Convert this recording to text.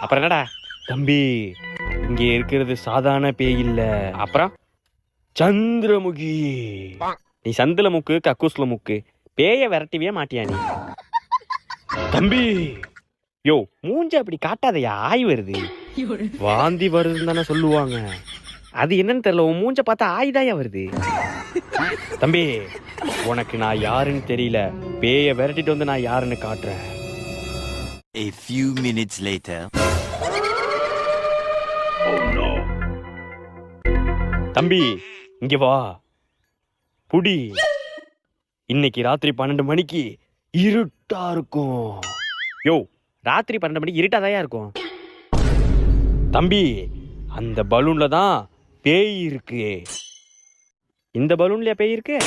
அப்புறம் என்னடா தம்பி, இங்க இருக்கிறது சாதாரண பேய் இல்ல, அப்புறம் சந்திரமுகி. நீ சந்தில முக்கு கக்கூஸ்ல முக்கு, பேய விரட்டிவே மாட்டியா நீ? தம்பி யோ, மூஞ்ச அப்படி காட்டாதயா, ஆய் வருது. வாந்தி வருதுன்னு தானே சொல்லுவாங்க, அது என்னன்னு தெரியல, உன் மூஞ்ச பார்த்தா ஆய்தாயா வருது. தம்பி, உனக்கு நான் யாருன்னு தெரியல, பேய விரட்டிட்டு வந்து நான் யாருன்னு காட்டுறேன். A few minutes later. தம்பி இங்க வா, புடி. இன்னைக்கு ராத்திரி 12 மணிக்கு இருட்டா இருக்கும். யோ, ராத்திரி 12 மணிக்கு இருட்டாதாயா இருக்கும். தம்பி, அந்த பலூன்ல தான் பேய் இருக்கு. இந்த பலூன்லயா பேய் இருக்கு?